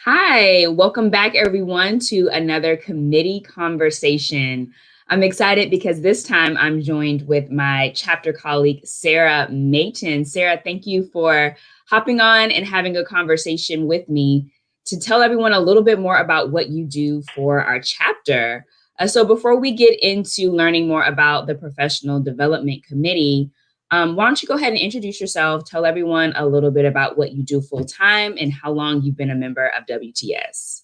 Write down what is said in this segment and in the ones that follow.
Hi, welcome back everyone to another committee conversation. I'm excited because this time I'm joined with my chapter colleague, Sarah Matin. Sarah, thank you for hopping on and having a conversation with me to tell everyone a little bit more about what you do for our chapter. So before we get into learning more about the Professional Development Committee, why don't you go ahead and introduce yourself, tell everyone a little bit about what you do full time and how long you've been a member of WTS.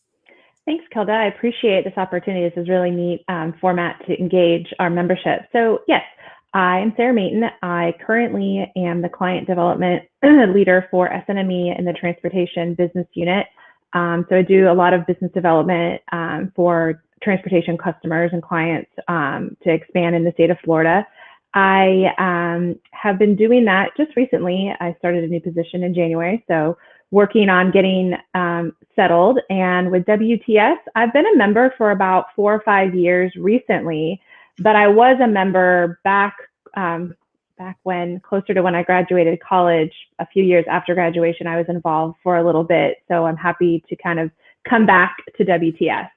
Thanks, Kelda. I appreciate this opportunity. This is really neat format to engage our membership. So yes, I am Sarah Matin. I currently am the client development leader for SNME in the Transportation Business Unit. So I do a lot of business development for transportation customers and clients to expand in the state of Florida. I have been doing that just recently. I started a new position in January, so working on getting settled. And with WTS, I've been a member for about 4 or 5 years recently, but I was a member back when, closer to when I graduated college. A few years after graduation, I was involved for a little bit. So I'm happy to kind of come back to WTS.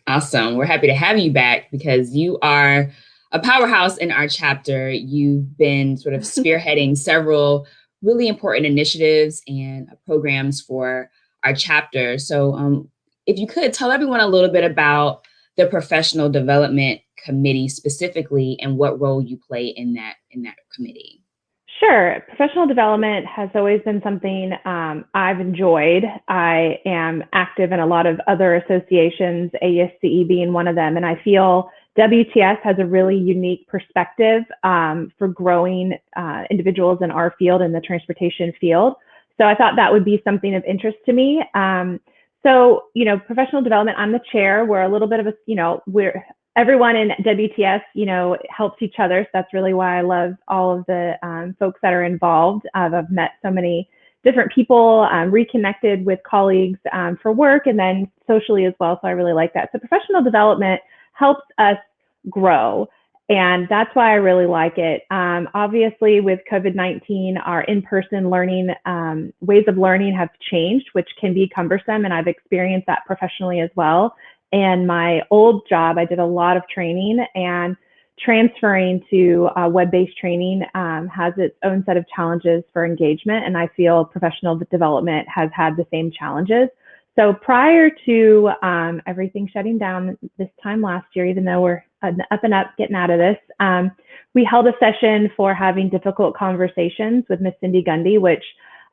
Awesome. We're happy to have you back because you are a powerhouse in our chapter. You've been sort of spearheading several really important initiatives and programs for our chapter. So, if you could tell everyone a little bit about the Professional Development Committee specifically and what role you play in that committee. Sure. Professional development has always been something I've enjoyed. I am active in a lot of other associations, ASCE being one of them, and I feel WTS has a really unique perspective for growing individuals in our field, in the transportation field. So I thought that would be something of interest to me. Professional development, I'm the chair. We're a little bit of everyone in WTS, helps each other. So that's really why I love all of the folks that are involved. I've met so many different people, reconnected with colleagues for work and then socially as well. So I really like that. So professional development helps us grow. And that's why I really like it. Obviously, with COVID-19, our in-person learning, ways of learning have changed, which can be cumbersome. And I've experienced that professionally as well. And my old job, I did a lot of training, and transferring to web-based training has its own set of challenges for engagement. And I feel professional development has had the same challenges. So prior to everything shutting down this time last year, even though we're up and up getting out of this, we held a session for having difficult conversations with Miss Cindy Gundy, which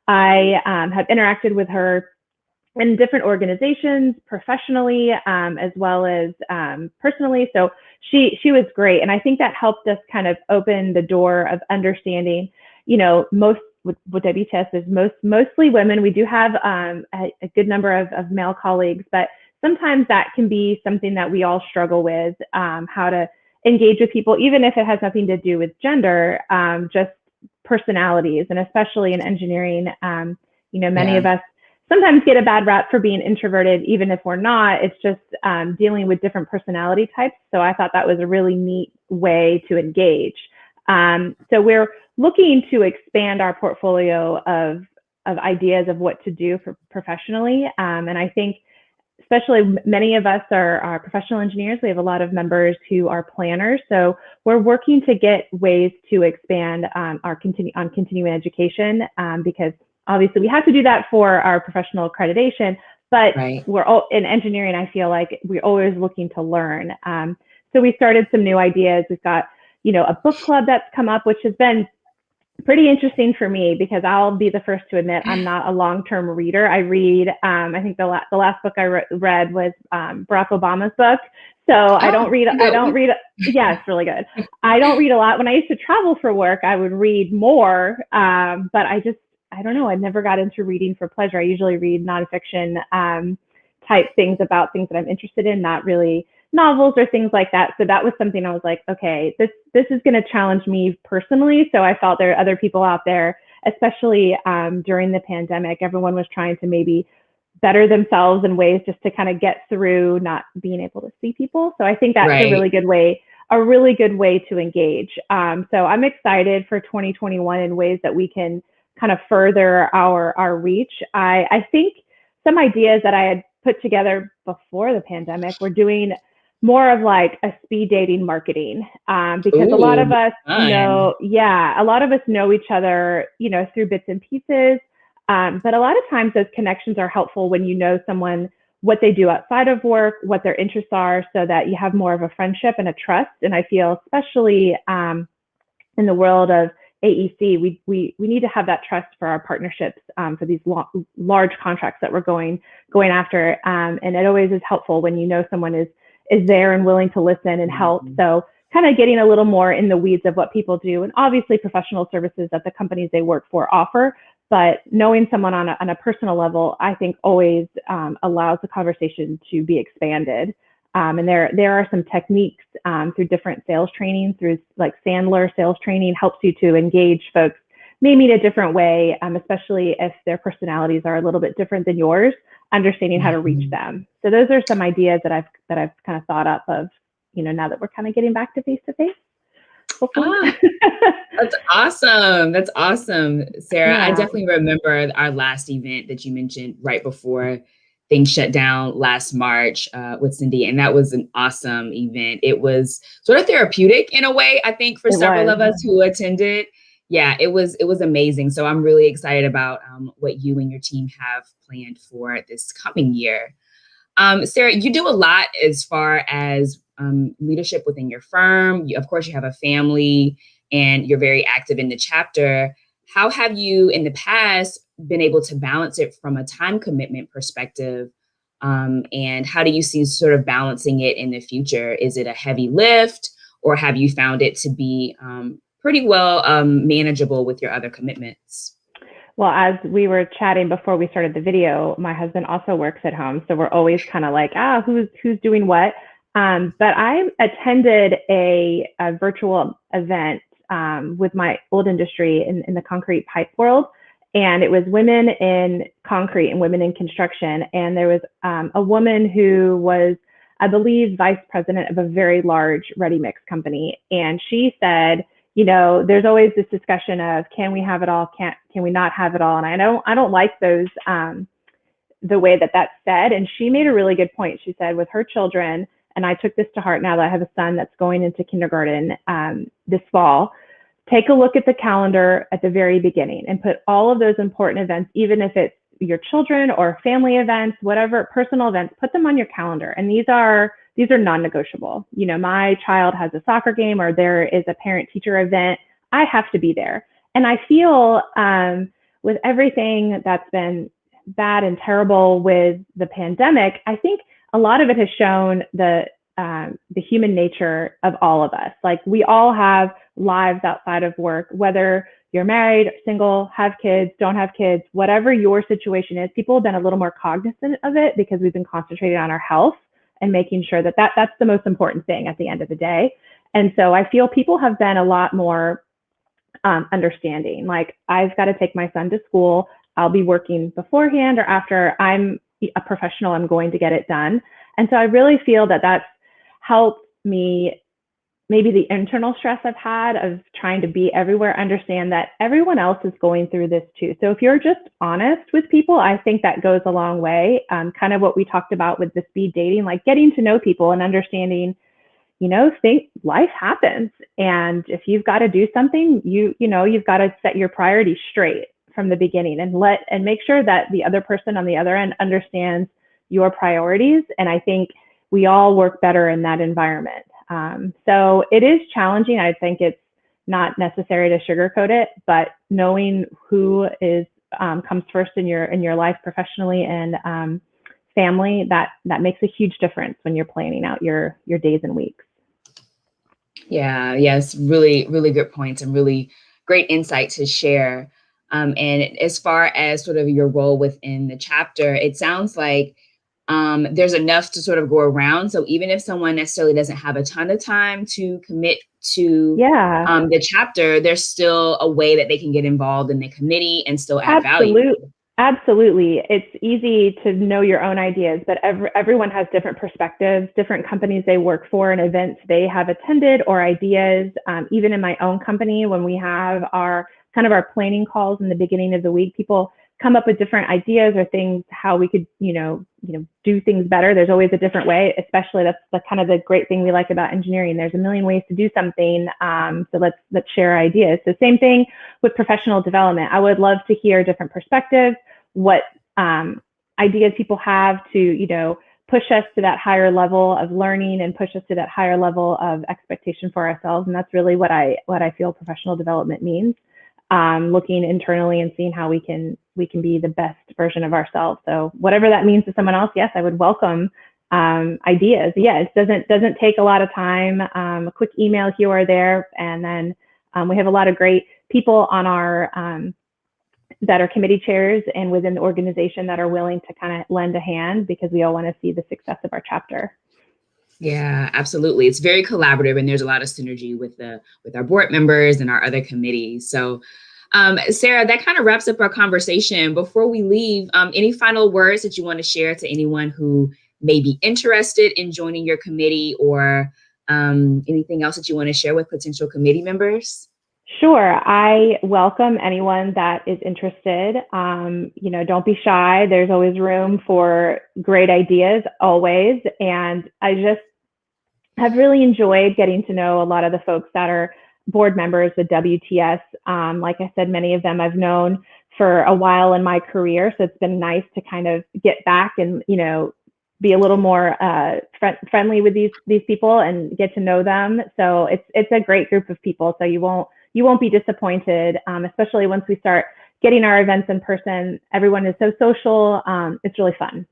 I have interacted with her in different organizations, professionally, as well as personally. So she was great. And I think that helped us kind of open the door of understanding, most with WTS is mostly women. We do have a good number of male colleagues, but sometimes that can be something that we all struggle with, how to engage with people, even if it has nothing to do with gender, just personalities. And especially in engineering, many of us sometimes get a bad rap for being introverted, even if we're not. It's just dealing with different personality types. So I thought that was a really neat way to engage. So we're looking to expand our portfolio of ideas of what to do for professionally. And I think especially many of us are professional engineers. We have a lot of members who are planners. So we're working to get ways to expand our continuing education because obviously we have to do that for our professional accreditation, but we're all in engineering. I feel like we're always looking to learn. So we started some new ideas. We've got, a book club that's come up, which has been pretty interesting for me because I'll be the first to admit I'm not a long-term reader. I read, I think the last book I read was Barack Obama's book. So I don't read. Yeah, it's really good. I don't read a lot. When I used to travel for work, I would read more, but I don't know. I never got into reading for pleasure. I usually read nonfiction type things about things that I'm interested in, not really novels or things like that. So that was something I was like, okay, this is going to challenge me personally. So I felt there are other people out there, especially during the pandemic. Everyone was trying to maybe better themselves in ways just to kind of get through not being able to see people. So I think that's a really good way to engage. So I'm excited for 2021 in ways that we can kind of further our reach. I think some ideas that I had put together before the pandemic. We're doing more of like a speed dating marketing, because a lot Ooh, of us fun. a lot of us know each other, through bits and pieces. But a lot of times those connections are helpful when you know someone, what they do outside of work, what their interests are, so that you have more of a friendship and a trust. And I feel especially in the world of AEC, we need to have that trust for our partnerships, for these large contracts that we're going after. And it always is helpful when you know someone is there and willing to listen and help. So kind of getting a little more in the weeds of what people do, and obviously professional services that the companies they work for offer. But knowing someone on a personal level, I think always allows the conversation to be expanded. And there are some techniques through different sales training, through like Sandler sales training, helps you to engage folks maybe in a different way, especially if their personalities are a little bit different than yours, understanding how to reach them. So those are some ideas that I've kind of thought up of, now that we're kind of getting back to face to face. Hopefully. That's awesome. That's awesome, Sarah. I Yeah. definitely remember our last event that you mentioned right before things shut down last March with Cindy. And that was an awesome event. It was sort of therapeutic in a way, I think, for several of us who attended. Yeah, it was amazing. So I'm really excited about what you and your team have planned for this coming year. Sarah, you do a lot as far as leadership within your firm. Of course, you have a family and you're very active in the chapter. How have you in the past been able to balance it from a time commitment perspective? And how do you see sort of balancing it in the future? Is it a heavy lift, or have you found it to be pretty well manageable with your other commitments? Well, as we were chatting before we started the video, my husband also works at home. So we're always kind of like, who's doing what? But I attended a virtual event with my old industry in the concrete pipe world. And it was women in concrete and women in construction. And there was a woman who was, I believe, vice president of a very large ready mix company. And she said, there's always this discussion of, can we have it all? Can we not have it all? And I don't like those, the way that's said. And she made a really good point. She said with her children, and I took this to heart now that I have a son that's going into kindergarten this fall, take a look at the calendar at the very beginning and put all of those important events, even if it's your children or family events, whatever, personal events, put them on your calendar. And these are non-negotiable. My child has a soccer game or there is a parent-teacher event. I have to be there. And I feel with everything that's been bad and terrible with the pandemic, I think a lot of it has shown the human nature of all of us. Like, we all have lives outside of work, whether you're married, single, have kids, don't have kids, whatever your situation is. People have been a little more cognizant of it because we've been concentrating on our health and making sure that's the most important thing at the end of the day. And so I feel people have been a lot more understanding. Like, I've got to take my son to school. I'll be working beforehand or after. I'm a professional. I'm going to get it done. And so I really feel that's helped me, maybe the internal stress I've had of trying to be everywhere, understand that everyone else is going through this too. So if you're just honest with people, I think that goes a long way. Kind of what we talked about with the speed dating, like getting to know people and understanding, think life happens. And if you've got to do something, you've got to set your priorities straight from the beginning and make sure that the other person on the other end understands your priorities. And I think we all work better in that environment. So it is challenging. I think it's not necessary to sugarcoat it, but knowing who comes first in your life professionally and family, that makes a huge difference when you're planning out your days and weeks. Yeah, yes, really, really good points and really great insight to share. And as far as sort of your role within the chapter, it sounds like there's enough to sort of go around. So even if someone necessarily doesn't have a ton of time to commit to the chapter, there's still a way that they can get involved in the committee and still add value. Absolutely. It's easy to know your own ideas, but everyone has different perspectives, different companies they work for and events they have attended or ideas. Even in my own company, when we have our planning calls in the beginning of the week, people come up with different ideas or things, how we could, do things better. There's always a different way, especially that's the kind of the great thing we like about engineering. There's a million ways to do something. So let's share ideas. So same thing with professional development. I would love to hear different perspectives, what ideas people have to, push us to that higher level of learning and push us to that higher level of expectation for ourselves. And that's really what I feel professional development means. Looking internally and seeing how we can be the best version of ourselves. So whatever that means to someone else, yes, I would welcome ideas. Yeah, it doesn't take a lot of time. A quick email here or there, and then we have a lot of great people on our that are committee chairs and within the organization that are willing to kind of lend a hand, because we all want to see the success of our chapter. Yeah, absolutely. It's very collaborative, and there's a lot of synergy with our board members and our other committees. So, Sarah, that kind of wraps up our conversation. Before we leave, any final words that you want to share to anyone who may be interested in joining your committee, or anything else that you want to share with potential committee members? Sure. I welcome anyone that is interested. Don't be shy. There's always room for great ideas, always. And I just have really enjoyed getting to know a lot of the folks that are board members with WTS. Like I said, many of them I've known for a while in my career. So it's been nice to kind of get back and, be a little more friendly with these people and get to know them. So it's a great group of people. So you won't be disappointed, especially once we start getting our events in person. Everyone is so social. It's really fun.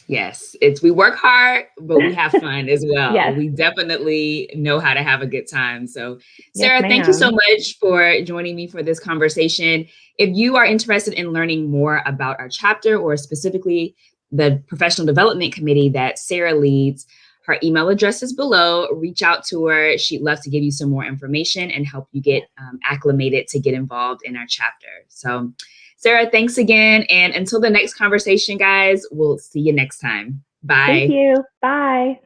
Yes, we work hard, but we have fun as well. Yes. We definitely know how to have a good time. So, Sarah, Yes, thank you so much for joining me for this conversation. If you are interested in learning more about our chapter, or specifically the professional development committee that Sarah leads, her email address is below. Reach out to her. She'd love to give you some more information and help you get acclimated to get involved in our chapter. So, Sarah, thanks again. And until the next conversation, guys, we'll see you next time. Bye. Thank you. Bye.